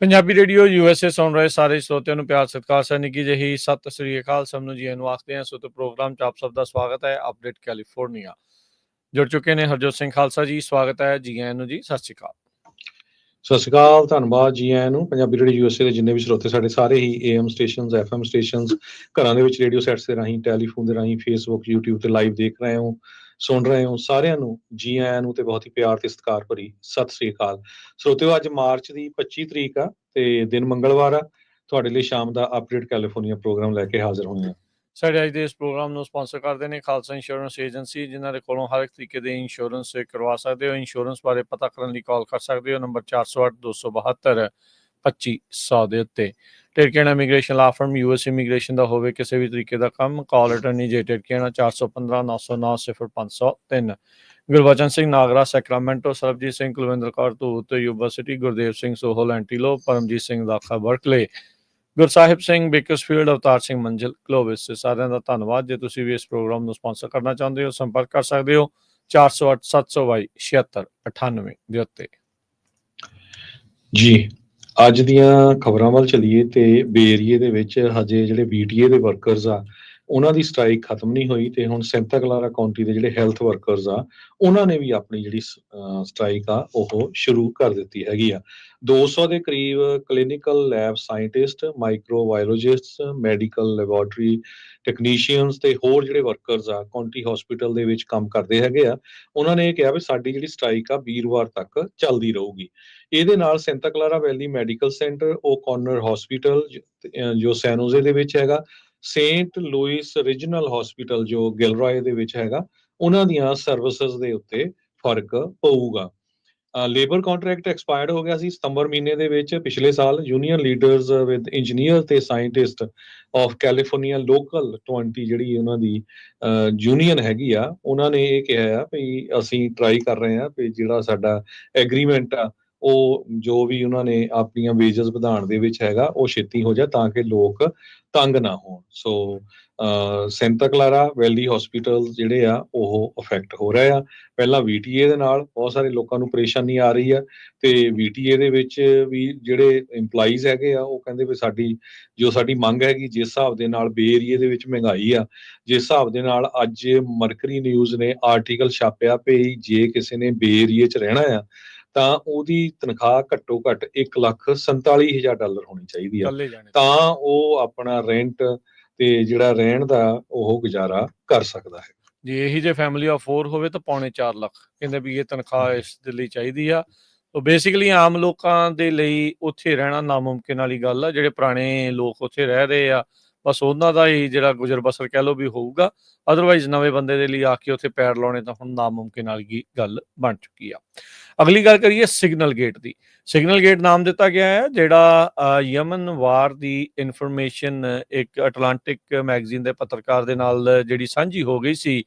Punjabi radio USA ਸੁਣ ਰਹੇ ਸਾਰੇ ਸਰੋਤਿਆਂ ਨੂੰ ਪਿਆਰ ਸਤਿਕਾਰ ਸਤਿ ਨਿੱਘੀ ਜਿਹੀ ਸਤਿ ਸ੍ਰੀ ਅਕਾਲ। ਸਭ ਨੂੰ ਜੀ ਆਇਆਂ ਨੂੰ ਆਖਦੇ ਹਾਂ। ਸੋ ਤੇ ਪ੍ਰੋਗਰਾਮ 'ਚ ਆਪ ਸਭ ਦਾ ਸਵਾਗਤ ਹੈ। ਅਪਡੇਟ ਕੈਲੀਫੋਰਨੀਆ ਜੁੜ ਚੁੱਕੇ ਨੇ ਹਰਜੋਤ ਸਿੰਘ ਖਾਲਸਾ ਜੀ, ਸਵਾਗਤ ਹੈ ਜੀ ਆਇਆਂ ਨੂੰ ਜੀ, ਸਤਿ ਸ੍ਰੀ ਅਕਾਲ। ਸਤਿ ਸ਼੍ਰੀ ਅਕਾਲ, ਧੰਨਵਾਦ ਜੀ ਆਇਆਂ ਨੂੰ। ਪੰਜਾਬੀ ਰੇਡੀਓ USA ਦੇ ਜਿੰਨੇ ਵੀ ਸਰੋਤੇ ਸਾਡੇ ਸਾਰੇ ਹੀ AM ਸਟੇਸ਼ਨਸ, FM ਸਟੇਸ਼ਨਸ, ਘਰਾਂ ਦੇ ਵਿੱਚ ਰੇਡੀਓ ਸੈਟਸ ਦੇ ਰਾਹੀਂ, ਟੈਲੀਫੋਨ ਦੇ ਰਾਹੀਂ, ਫੇਸਬੁੱਕ, YouTube ਤੇ ਲਾਈਵ ਦੇਖ ਰਹੇ ਹੋ, ਸੁਣ ਰਹੇ ਹੋ, ਸਾਰਿਆਂ ਨੂੰ ਜੀ ਆਇਆਂ ਨੂੰ ਤੇ ਬਹੁਤ ਹੀ ਪਿਆਰ ਤੇ ਸਤਿਕਾਰ ਭਰੀ ਸਤਿ ਸ੍ਰੀ ਅਕਾਲ। ਸਰੋਤਿਓ, ਅੱਜ ਮਾਰਚ ਦੀ 25 ਤਰੀਕ ਆ ਤੇ ਦਿਨ ਮੰਗਲਵਾਰ ਆ। ਤੁਹਾਡੇ ਲਈ ਸ਼ਾਮ ਦਾ ਅਪਡੇਟ ਕੈਲੀਫੋਰਨੀਆ ਪ੍ਰੋਗਰਾਮ ਲੈ ਕੇ ਹਾਜ਼ਰ ਹੋਏ ਹਾਂ। ਸਾਡੇ ਅੱਜ ਦੇ ਇਸ ਪ੍ਰੋਗਰਾਮ ਨੂੰ ਸਪਾਂਸਰ ਕਰਦੇ ਨੇ ਖਾਲਸਾ ਇੰਸ਼ੋਰੈਂਸ ਏਜੰਸੀ, ਜਿਨ੍ਹਾਂ ਦੇ ਕੋਲੋਂ ਹਰ ਇੱਕ ਤਰੀਕੇ ਦੇ ਇੰਸ਼ੋਰੈਂਸ ਕਰਵਾ ਸਕਦੇ ਹੋ। ਇੰਸ਼ੋਰੈਂਸ ਬਾਰੇ ਪਤਾ ਕਰਨ ਲਈ ਕਾਲ ਕਰ ਸਕਦੇ ਹੋ ਨੰਬਰ 408-272-2500 ਦੇ ਉੱਤੇ। ਟਿਰਕੇਣਾ immigration law firm, US immigration ਦਾ ਹੋਵੇ ਕਿਸੇ ਵੀ ਤਰੀਕੇ ਦਾ ਕੰਮ, ਕਾਲ ਅਟਰਨੀ ਜੇ ਟਿਰਕੇਣਾ 415-909-0503। Gurbachan Singh Nagra Sacramento, Sarabjit Singh Kulwinder Kaur Dhoot Yuba City, Gurdev Singh Sohal Antelope, Paramjit Singh Dakha Berkeley, Gursahib Singh Bakersfield, Avtar Singh Manzil Clovis. ਸਾਰਿਆਂ ਦਾ ਧੰਨਵਾਦ। ਜੇ ਤੁਸੀਂ ਵੀ ਇਸ ਪ੍ਰੋਗਰਾਮ ਨੂੰ ਸਪਾਂਸਰ ਕਰਨਾ ਚਾਹੁੰਦੇ ਹੋ, ਸੰਪਰਕ ਕਰ ਸਕਦੇ ਹੋ 408-722-7698 ਦੇ ਉੱਤੇ। ਜੀ, ਅੱਜ ਦੀਆਂ ਖਬਰਾਂ ਵੱਲ ਚੱਲੀਏ ਤੇ ਬੇ ਏਰੀਏ ਦੇ ਵਿੱਚ ਹਜੇ ਜਿਹੜੇ BTA ਦੇ ਵਰਕਰਸ ਆ, ਉਹਨਾਂ ਦੀ ਸਟ੍ਰਾਈਕ ਖਤਮ ਨਹੀਂ ਹੋਈ ਤੇ ਹੁਣ ਸੈਂਟਾ ਕਲਾਰਾ ਕਾਉਂਟੀ ਦੇ ਜਿਹੜੇ ਹੈਲਥ ਵਰਕਰਸ ਆ, ਉਹਨਾਂ ਨੇ ਵੀ ਆਪਣੀ ਜਿਹੜੀ ਸਟ੍ਰਾਈਕ ਆ ਉਹ ਸ਼ੁਰੂ ਕਰ ਦਿੱਤੀ ਹੈਗੀ ਆ। 200 ਦੇ ਕਰੀਬ clinical lab scientist, microbiologists, medical laboratory technicians ਤੇ ਹੋਰ ਜਿਹੜੇ ਵਰਕਰਸ ਆ ਕਾਉਂਟੀ ਹਸਪੀਟਲ ਦੇ ਵਿੱਚ ਕੰਮ ਕਰਦੇ ਹੈਗੇ ਆ, ਉਹਨਾਂ ਨੇ ਇਹ ਕਿਹਾ ਵੀ ਸਾਡੀ ਜਿਹੜੀ ਸਟ੍ਰਾਈਕ ਆ ਵੀਰਵਾਰ ਤੱਕ ਚੱਲਦੀ ਰਹੂਗੀ। ਇਹਦੇ ਨਾਲ ਸੈਂਟਾ ਕਲਾਰਾ ਵੈਲੀ ਮੈਡੀਕਲ ਸੈਂਟਰ, ਓਕੋਨਰ ਹਸਪੀਟਲ ਜੋ ਸੈਨੋਜ਼ੇ ਦੇ ਵਿੱਚ ਹੈਗਾ, ਸੇਂਟ ਲੂਇਸ ਰੀਜਨਲ ਹਸਪੀਟਲ ਜੋ ਗਿਲਰਾਏ ਦੇ ਵਿੱਚ ਹੈਗਾ, ਉਹਨਾਂ ਦੀਆਂ ਸਰਵਿਸਿਜ਼ ਦੇ ਉੱਤੇ ਫਰਕ ਪਊਗਾ। ਲੇਬਰ ਕੰਟਰੈਕਟ ਐਕਸਪਾਇਰਡ ਹੋ ਗਿਆ ਸੀ ਸਤੰਬਰ ਮਹੀਨੇ ਦੇ ਵਿੱਚ ਪਿਛਲੇ ਸਾਲ। ਯੂਨੀਅਨ ਲੀਡਰਸ ਵਿਦ ਇੰਜੀਨੀਅਰ ਤੇ ਸਾਇੰਟਿਸਟ ਆਫ ਕੈਲੀਫੋਰਨੀਆ ਲੋਕਲ 20 ਜਿਹੜੀ ਉਹਨਾਂ ਦੀ ਯੂਨੀਅਨ ਹੈਗੀ ਆ, ਉਹਨਾਂ ਨੇ ਇਹ ਕਿਹਾ ਆ ਵੀ ਅਸੀਂ ਟਰਾਈ ਕਰ ਰਹੇ ਹਾਂ ਵੀ ਜਿਹੜਾ ਸਾਡਾ ਐਗਰੀਮੈਂਟ ਆ ਉਹ ਜੋ ਵੀ ਉਹਨਾਂ ਨੇ ਆਪਣੀਆਂ ਵੇਜਸ ਵਧਾਉਣ ਦੇ ਵਿੱਚ ਹੈਗਾ ਉਹ ਛੇਤੀ ਹੋ ਜਾ ਤਾਂ ਕਿ ਲੋਕ ਤੰਗ ਨਾ ਹੋਣ। ਸੋ ਸੈਂਟਾ ਕਲਾਰਾ ਵੈਲੀ ਹਸਪੀਟਲ ਜਿਹੜੇ ਆ ਉਹ ਅਫੈਕਟ ਹੋ ਰਹੇ ਆ। ਪਹਿਲਾਂ VTA ਦੇ ਨਾਲ ਬਹੁਤ ਸਾਰੇ ਲੋਕਾਂ ਨੂੰ ਪਰੇਸ਼ਾਨੀ ਆ ਰਹੀ ਆ ਤੇ VTA ਦੇ ਵਿੱਚ ਵੀ ਜਿਹੜੇ EMPLOYEES ਹੈਗੇ ਆ ਉਹ ਕਹਿੰਦੇ ਵੀ ਸਾਡੀ ਮੰਗ ਹੈਗੀ ਜਿਸ ਹਿਸਾਬ ਦੇ ਨਾਲ ਬੇ ਏਰੀਏ ਦੇ ਵਿੱਚ ਮਹਿੰਗਾਈ ਆ, ਜਿਸ ਹਿਸਾਬ ਦੇ ਨਾਲ ਅੱਜ ਮਰਕਰੀ ਨਿਊਜ਼ ਨੇ ਆਰਟੀਕਲ ਛਾਪਿਆ ਵੀ ਜੇ ਕਿਸੇ ਨੇ ਬੇ ਏਰੀਏ 'ਚ ਰਹਿਣਾ ਆ ਤਾਂ ਉਹਦੀ ਤਨਖਾਹ ਘੱਟੋ ਘੱਟ $1,47,000 ਹੋਣੀ ਚਾਹੀਦੀ ਆ, ਤਾਂ ਉਹ ਆਪਣਾ ਰੈਂਟ ਤੇ ਜਿਹੜਾ ਰਹਿਣ ਦਾ ਉਹ ਗੁਜ਼ਾਰਾ ਕਰ ਸਕਦਾ ਹੈ। ਜੇ ਇਹੀ ਜੇ ਫੈਮਿਲੀ ਆਫ 4 ਹੋਵੇ ਤਾਂ 3.25 ਲੱਖ ਕਹਿੰਦੇ ਵੀ ਇਹ ਤਨਖਾਹ ਇਸ ਦੇ ਲਈ ਚਾਹੀਦੀ ਆ। ਤਾਂ ਬੇਸਿਕਲੀ ਆਮ ਲੋਕਾਂ ਦੇ ਲਈ ਉੱਥੇ ਰਹਿਣਾ ਨਾਮੁਮਕਿਨ ਵਾਲੀ ਗੱਲ ਆ। ਜਿਹੜੇ ਪੁਰਾਣੇ ਲੋਕ ਉੱਥੇ ਰਹਿ ਰਹੇ ਆ, ਬਸ ਉਹਨਾਂ ਦਾ ਹੀ ਜਿਹੜਾ ਗੁਜ਼ਰ ਬਸਰ ਕਹਿ ਲਓ ਵੀ ਹੋਊਗਾ। ਅਦਰਵਾਈਜ਼ ਨਵੇਂ ਬੰਦੇ ਦੇ ਲਈ ਆ ਕੇ ਉੱਥੇ ਪੈਰ ਲਾਉਣੇ ਤਾਂ ਹੁਣ ਨਾਮੁਮਕਿਨ ਵਾਲੀ ਗੱਲ ਬਣ ਚੁੱਕੀ ਆ। ਅਗਲੀ ਗੱਲ ਕਰੀਏ ਸਿਗਨਲ ਗੇਟ ਦੀ। ਸਿਗਨਲ ਗੇਟ ਨਾਮ ਦਿੱਤਾ ਗਿਆ ਹੈ ਜਿਹੜਾ ਯਮਨ ਵਾਰ ਦੀ ਇਨਫੋਰਮੇਸ਼ਨ ਇੱਕ ਅਟਲਾਂਟਿਕ ਮੈਗਜ਼ੀਨ ਦੇ ਪੱਤਰਕਾਰ ਦੇ ਨਾਲ ਜਿਹੜੀ ਸਾਂਝੀ ਹੋ ਗਈ ਸੀ।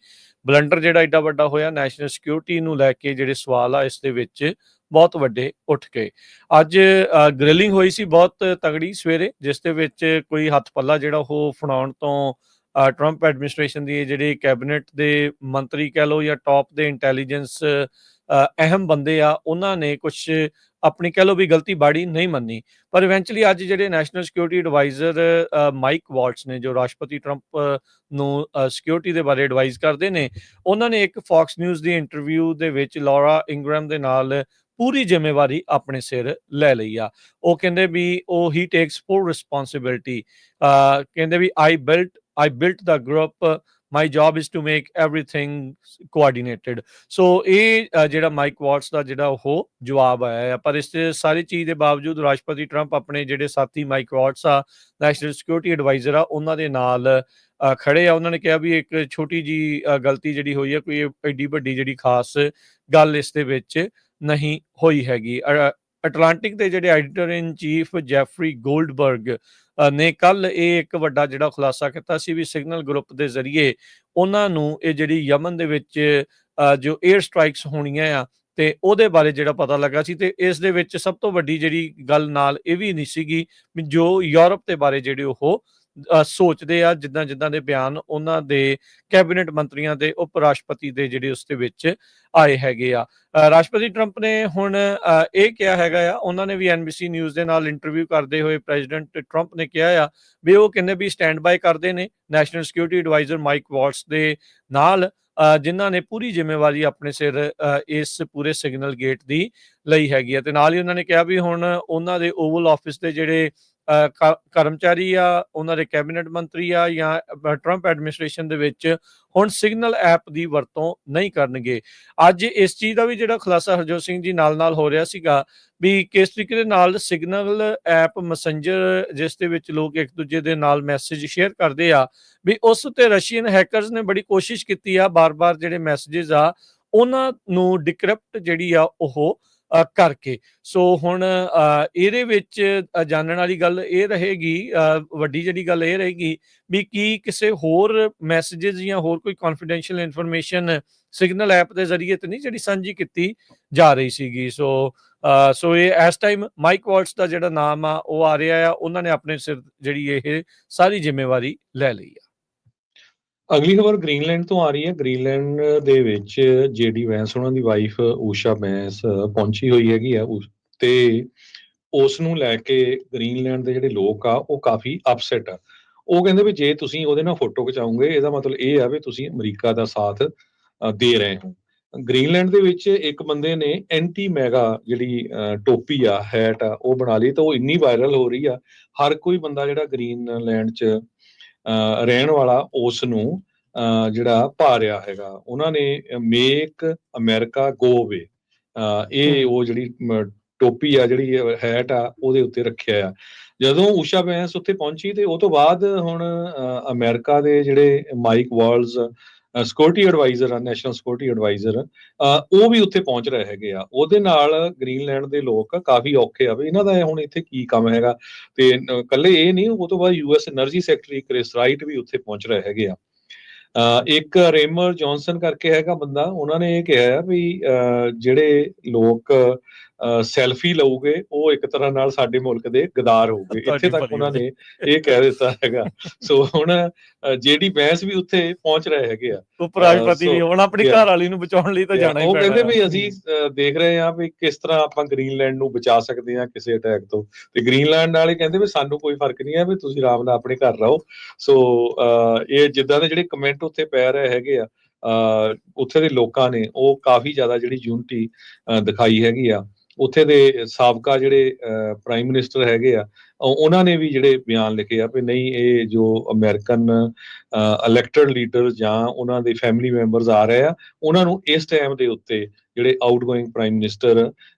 ਬਲੰਡਰ ਜਿਹੜਾ ਏਡਾ ਵੱਡਾ ਹੋਇਆ ਨੈਸ਼ਨਲ ਸਿਕਿਉਰਿਟੀ ਨੂੰ ਲੈ ਕੇ ਜਿਹੜੇ ਸਵਾਲ ਆ ਇਸ ਦੇ ਵਿੱਚ ਬਹੁਤ ਵੱਡੇ ਉੱਠ ਕੇ। ਅੱਜ ਗ੍ਰਿਲਿੰਗ ਹੋਈ ਸੀ ਬਹੁਤ ਤਗੜੀ ਸਵੇਰੇ, ਜਿਸ ਦੇ ਵਿੱਚ ਕੋਈ ਹੱਥ ਪੱਲਾ ਜਿਹੜਾ ਉਹ ਫੜਾਉਣ ਤੋਂ ਟਰੰਪ ਐਡਮਿਨਿਸਟ੍ਰੇਸ਼ਨ ਦੀ ਜਿਹੜੀ ਕੈਬਨਿਟ ਦੇ ਮੰਤਰੀ ਕਹਿ ਲਓ ਜਾਂ ਟੌਪ ਦੇ ਇੰਟੈਲੀਜੈਂਸ ਅਹਿਮ ਬੰਦੇ ਆ, ਉਹਨਾਂ ਨੇ ਕੁਛ ਆਪਣੀ ਕਹਿ ਲਓ ਵੀ ਗਲਤੀ ਬਾੜੀ ਨਹੀਂ ਮੰਨੀ। ਪਰ ਇਵੈਂਚੁਅਲੀ ਅੱਜ ਜਿਹੜੇ ਨੈਸ਼ਨਲ ਸਿਕਿਉਰਿਟੀ ਐਡਵਾਈਜ਼ਰ ਮਾਈਕ ਵਾਲਟਸ ਨੇ, ਜੋ ਰਾਸ਼ਟਰਪਤੀ ਟਰੰਪ ਨੂੰ ਸਿਕਿਉਰਿਟੀ ਦੇ ਬਾਰੇ ਐਡਵਾਈਜ਼ ਕਰਦੇ ਨੇ, ਉਹਨਾਂ ਨੇ ਇੱਕ ਫੌਕਸ ਨਿਊਜ਼ ਦੀ ਇੰਟਰਵਿਊ ਦੇ ਵਿੱਚ ਲੌਰਾ ਇੰਗਰੈਮ ਦੇ ਨਾਲ ਪੂਰੀ ਜ਼ਿੰਮੇਵਾਰੀ ਆਪਣੇ ਸਿਰ ਲੈ ਲਈ ਆ। ਉਹ ਕਹਿੰਦੇ ਵੀ ਉਹ ਹੀ ਟੇਕਸ ਫੁੱਲ ਰਿਸਪੌਂਸਿਬਿਲਿਟੀ। ਕਹਿੰਦੇ ਵੀ I built the group, my job is to make everything coordinated. So ਇਹ ਜਿਹੜਾ ਮਾਈਕ ਵਾਲਟਸ ਦਾ ਜਿਹੜਾ ਉਹ ਜਵਾਬ ਆਇਆ ਆ। ਪਰ ਇਸ ਸਾਰੀ ਚੀਜ਼ ਦੇ ਬਾਵਜੂਦ ਰਾਸ਼ਟਰਪਤੀ ਟਰੰਪ ਆਪਣੇ ਜਿਹੜੇ ਸਾਥੀ ਮਾਈਕ ਵਾਲਟਸ ਆ, ਨੈਸ਼ਨਲ ਸਿਕਿਉਰਿਟੀ ਐਡਵਾਈਜ਼ਰ ਆ, ਉਹਨਾਂ ਦੇ ਨਾਲ ਖੜੇ ਆ। ਉਹਨਾਂ ਨੇ ਕਿਹਾ ਵੀ ਇੱਕ ਛੋਟੀ ਜੀ ਗਲਤੀ ਜਿਹੜੀ ਹੋਈ ਹੈ, ਕੋਈ ਐਡੀ ਵੱਡੀ ਜਿਹੜੀ ਖਾਸ ਗੱਲ ਇਸ ਦੇ ਵਿੱਚ ਨਹੀਂ ਹੋਈ ਹੈਗੀ। ਅਟਲਾਂਟਿਕ ਦੇ ਜਿਹੜੇ ਐਡੀਟਰ ਇਨ ਚੀਫ ਜੈਫਰੀ ਗੋਲਡਬਰਗ ਨੇ ਕੱਲ ਇਹ ਇੱਕ ਵੱਡਾ ਜਿਹੜਾ ਖੁਲਾਸਾ ਕੀਤਾ ਸੀ ਵੀ ਸਿਗਨਲ ਗਰੁੱਪ ਦੇ ਜ਼ਰੀਏ ਉਹਨਾਂ ਨੂੰ ਇਹ ਜਿਹੜੀ ਯਮਨ ਦੇ ਵਿੱਚ ਜੋ ਏਅਰ ਸਟ੍ਰਾਈਕਸ ਹੋਣੀਆਂ ਆ ਤੇ ਉਹਦੇ ਬਾਰੇ ਜਿਹੜਾ ਪਤਾ ਲੱਗਾ ਸੀ। ਤੇ ਇਸ ਦੇ ਵਿੱਚ ਸਭ ਤੋਂ ਵੱਡੀ ਜਿਹੜੀ ਗੱਲ ਨਾਲ ਇਹ ਵੀ ਨਹੀਂ ਸੀਗੀ ਵੀ ਜੋ ਯੂਰਪ ਦੇ ਬਾਰੇ ਜਿਹੜੇ ਉਹ ਸੋਚਦੇ ਆ, ਜਿੱਦਾਂ ਦੇ ਬਿਆਨ ਉਹਨਾਂ ਦੇ ਕੈਬਨਿਟ ਮੰਤਰੀਆਂ ਦੇ, ਉਪ ਰਾਸ਼ਟਰਪਤੀ ਦੇ ਜਿਹੜੇ ਉਸ ਦੇ ਵਿੱਚ ਆਏ ਹੈਗੇ ਆ। ਰਾਸ਼ਟਰਪਤੀ ਟਰੰਪ ਨੇ ਹੁਣ ਇਹ ਕਿਹਾ ਹੈਗਾ ਆ, ਉਹਨਾਂ ਨੇ ਵੀ NBC ਨਿਊਜ਼ ਦੇ ਨਾਲ ਇੰਟਰਵਿਊ ਕਰਦੇ ਹੋਏ ਪ੍ਰੈਜ਼ੀਡੈਂਟ ਟਰੰਪ ਨੇ ਕਿਹਾ ਆ ਵੀ ਉਹ ਕਹਿੰਦੇ ਵੀ ਸਟੈਂਡ ਬਾਏ ਕਰਦੇ ਨੇ ਨੈਸ਼ਨਲ ਸਿਕਿਉਰਿਟੀ ਐਡਵਾਈਜ਼ਰ ਮਾਈਕ ਵਾਲਟਸ ਦੇ ਨਾਲ, ਜਿਨ੍ਹਾਂ ਨੇ ਪੂਰੀ ਜ਼ਿੰਮੇਵਾਰੀ ਆਪਣੇ ਸਿਰ ਇਸ ਪੂਰੇ ਸਿਗਨਲ ਗੇਟ ਦੀ ਲਈ ਹੈਗੀ ਆ। ਤੇ ਨਾਲ ਹੀ ਉਹਨਾਂ ਨੇ ਕਿਹਾ ਵੀ ਹੁਣ ਉਹਨਾਂ ਦੇ ਓਵਲ ਆਫਿਸ ਦੇ ਜਿਹੜੇ ਕਰਮਚਾਰੀ ਆ, ਉਹਨਾਂ ਦੇ ਕੈਬਨਿਟ ਮੰਤਰੀ ਆ ਜਾਂ ਟਰੰਪ ਐਡਮਿਨਿਸਟ੍ਰੇਸ਼ਨ ਦੇ ਵਿੱਚ ਹੁਣ ਸਿਗਨਲ ਐਪ ਦੀ ਵਰਤੋਂ ਨਹੀਂ ਕਰਨਗੇ। ਅੱਜ ਇਸ ਚੀਜ਼ ਦਾ ਵੀ ਜਿਹੜਾ ਖੁਲਾਸਾ ਹਰਜੋਤ ਸਿੰਘ ਜੀ ਨਾਲ ਹੋ ਰਿਹਾ ਸੀਗਾ ਵੀ ਕਿਸ ਤਰੀਕੇ ਦੇ ਨਾਲ ਸਿਗਨਲ ਐਪ ਮੈਸੇਂਜਰ, ਜਿਸ ਦੇ ਵਿੱਚ ਲੋਕ ਇੱਕ ਦੂਜੇ ਦੇ ਨਾਲ ਮੈਸੇਜ ਸ਼ੇਅਰ ਕਰਦੇ ਆ, ਵੀ ਉਸ ਉੱਤੇ ਰਸ਼ੀਅਨ ਹੈਕਰਸ ਨੇ ਬੜੀ ਕੋਸ਼ਿਸ਼ ਕੀਤੀ ਆ ਬਾਰ-ਬਾਰ ਜਿਹੜੇ ਮੈਸੇजेस ਆ ਉਹਨਾਂ ਨੂੰ ਡਿਕ੍ਰਿਪਟ ਜਿਹੜੀ ਆ ਉਹ ਕਰਕੇ। ਸੋ ਹੁਣ ਇਹਦੇ ਵਿੱਚ ਜਾਣਨ ਵਾਲੀ ਗੱਲ ਇਹ ਰਹੇਗੀ, ਵੱਡੀ ਜਿਹੜੀ ਗੱਲ ਇਹ ਰਹੇਗੀ ਵੀ ਕੀ ਕਿਸੇ ਹੋਰ ਮੈਸੇजेस ਜਾਂ ਹੋਰ ਕੋਈ ਕੌਨਫੀਡੈਂਸ਼ੀਅਲ ਇਨਫੋਰਮੇਸ਼ਨ ਸਿਗਨਲ ਐਪ ਦੇ ਜ਼ਰੀਏ ਤੇ ਨਹੀਂ ਜਿਹੜੀ ਸਾਂਝੀ ਕੀਤੀ ਜਾ ਰਹੀ ਸੀਗੀ। ਸੋ ਇਹ ਇਸ ਟਾਈਮ ਮਾਈਕ ਵਾਲਟਸ ਦਾ ਜਿਹੜਾ ਨਾਮ ਆ ਉਹ ਆ ਰਿਹਾ ਆ, ਉਹਨਾਂ ਨੇ ਆਪਣੇ ਸਿਰ ਜਿਹੜੀ ਇਹ ਸਾਰੀ ਜ਼ਿੰਮੇਵਾਰੀ ਲੈ ਲਈ ਆ। ਅਗਲੀ ਖਬਰ ਗ੍ਰੀਨਲੈਂਡ ਤੋਂ ਆ ਰਹੀ ਹੈ। ਗ੍ਰੀਨਲੈਂਡ ਦੇ ਵਿੱਚ JD ਵੈਂਸ ਉਹਨਾਂ ਦੀ ਵਾਈਫ ਊਸ਼ਾ ਵੈਂਸ ਪਹੁੰਚੀ ਹੋਈ ਹੈਗੀ ਆ ਤੇ ਉਸ ਨੂੰ ਲੈ ਕੇ ਗ੍ਰੀਨਲੈਂਡ ਦੇ ਜਿਹੜੇ ਲੋਕ ਆ ਉਹ ਕਾਫੀ ਅਪਸੈਟ ਆ। ਉਹ ਕਹਿੰਦੇ ਵੀ ਜੇ ਤੁਸੀਂ ਉਹਦੇ ਨਾਲ ਫੋਟੋ ਖਿਚਾਓਗੇ ਇਹਦਾ ਮਤਲਬ ਇਹ ਆ ਵੀ ਤੁਸੀਂ ਅਮਰੀਕਾ ਦਾ ਸਾਥ ਦੇ ਰਹੇ ਹੋ। ਗ੍ਰੀਨਲੈਂਡ ਦੇ ਵਿੱਚ ਇੱਕ ਬੰਦੇ ਨੇ ਐਂਟੀ ਮੈਗਾ ਜਿਹੜੀ ਟੋਪੀ ਆ, ਹੈਟ ਆ, ਉਹ ਬਣਾ ਲਈ ਤਾਂ ਉਹ ਇੰਨੀ ਵਾਇਰਲ ਹੋ ਰਹੀ ਆ, ਹਰ ਕੋਈ ਬੰਦਾ ਜਿਹੜਾ ਗ੍ਰੀਨਲੈਂਡ 'ਚ ਰਹਿਣ ਵਾਲਾ ਉਸ ਨੂੰ ਜਿਹੜਾ ਪਾ ਰਿਹਾ ਹੈਗਾ। ਉਹਨਾਂ ਨੇ ਮੇਕ ਅਮਰੀਕਾ ਗੋ ਅਵੇ ਇਹ ਉਹ ਜਿਹੜੀ ਟੋਪੀ ਆ, ਜਿਹੜੀ ਹੈਟ ਆ, ਉਹਦੇ ਉੱਤੇ ਰੱਖਿਆ ਆ। ਜਦੋਂ ਊਸ਼ਾ ਵੈਂਸ ਉੱਥੇ ਪਹੁੰਚੀ ਤੇ ਉਹ ਤੋਂ ਬਾਅਦ ਹੁਣ ਅਮਰੀਕਾ ਦੇ ਜਿਹੜੇ ਮਾਈਕ ਵਾਲਟਸ ਸਿਕਿਉਰਿਟੀ ਐਡਵਾਈਜ਼ਰ ਆ, ਨੈਸ਼ਨਲ ਸਿਕਿਉਰਿਟੀ ਐਡਵਾਈਜ਼ਰ, ਉਹ ਵੀ ਉੱਥੇ ਪਹੁੰਚ ਰਹੇ ਹੈਗੇ ਆ। ਉਹਦੇ ਨਾਲ ਗ੍ਰੀਨਲੈਂਡ ਦੇ ਲੋਕ ਕਾਫੀ ਔਖੇ ਆ ਵੀ ਇਹਨਾਂ ਦਾ ਹੁਣ ਇੱਥੇ ਕੀ ਕੰਮ ਹੈਗਾ। ਤੇ ਇਕੱਲੇ ਇਹ ਨਹੀਂ, ਉਹ ਤੋਂ ਬਾਅਦ US energy secretary Chris Wright ਵੀ ਉੱਥੇ ਪਹੁੰਚ ਰਹੇ ਹੈਗੇ ਆ। ਇੱਕ ਰੇਮਰ ਜੌਨਸਨ ਕਰਕੇ ਹੈਗਾ ਬੰਦਾ, ਉਹਨਾਂ ਨੇ ਇਹ ਕਿਹਾ ਵੀ ਜਿਹੜੇ ਲੋਕ ਸੈਲਫੀ ਲਊਗੇ ਉਹ ਇੱਕ ਤਰ੍ਹਾਂ ਨਾਲ ਸਾਡੇ ਮੁਲਕ ਦੇ ਗਦਾਰ ਹੋਊਗੇ, ਇੱਥੇ ਤੱਕ ਉਹਨਾਂ ਨੇ ਇਹ ਕਹਿ ਦਿੱਤਾ ਹੈਗਾ। ਸੋ ਹੁਣ JD ਵੈਂਸ ਵੀ ਉੱਥੇ ਪਹੁੰਚ ਰਹੇ ਹੈਗੇ ਆ। ਉਪ ਰਾਸ਼ਟਰਪਤੀ ਵੀ ਹੁਣ ਆਪਣੀ ਘਰ ਵਾਲੀ ਨੂੰ ਬਚਾਉਣ ਲਈ ਤਾਂ ਜਾਣਾ ਹੀ ਉਹ ਪੈਣਾ। ਕਹਿੰਦੇ ਵੀ ਅਸੀਂ ਦੇਖ ਰਹੇ ਹਾਂ ਵੀ ਕਿਸ ਤਰ੍ਹਾਂ ਆਪਾਂ ਗ੍ਰੀਨਲੈਂਡ ਨੂੰ ਬਚਾ ਸਕਦੇ ਹਾਂ ਕਿਸੇ ਅਟੈਕ ਤੋਂ। ਤੇ ਗ੍ਰੀਨਲੈਂਡ ਵਾਲੇ ਕਹਿੰਦੇ ਵੀ ਸਾਨੂੰ ਕੋਈ ਫਰਕ ਨਹੀਂ ਹੈ ਵੀ ਤੁਸੀਂ ਆਰਾਮ ਨਾਲ ਆਪਣੇ ਘਰ ਰਹੋ। ਸੋ ਇਹ ਜਿੱਦਾਂ ਦੇ ਜਿਹੜੇ ਕਮੈਂਟ ਉੱਥੇ ਪੈ ਰਹੇ ਹੈਗੇ ਆ, ਉੱਥੇ ਦੇ ਲੋਕਾਂ ਨੇ ਉਹ ਕਾਫੀ ਜ਼ਿਆਦਾ ਜਿਹੜੀ ਯੂਨਿਟੀ ਦਿਖਾਈ ਹੈਗੀ ਆ। ਉੱਥੇ ਦੇ ਸਾਬਕਾ ਜਿਹੜੇ ਪ੍ਰਾਈਮ ਮਿਨਿਸਟਰ ਹੈਗੇ ਆ, ਉਹਨਾਂ ਨੇ ਵੀ ਜਿਹੜੇ ਬਿਆਨ ਲਿਖੇ ਆ ਵੀ ਨਹੀਂ, ਇਹ ਜੋ ਅਮਰੀਕਨ ਇਲੈਕਟਡ ਲੀਡਰ ਜਾਂ ਉਹਨਾਂ ਦੇ ਫੈਮਿਲੀ ਮੈਂਬਰਸ ਆ ਰਹੇ ਆ, ਉਹਨਾਂ ਨੂੰ ਇਸ ਟਾਈਮ ਦੇ ਉੱਤੇ ਜਿਹੜੇ ਆਊਟਗੋਇੰਗ ਪ੍ਰਾਈਮ ਮਿਨਿਸਟਰ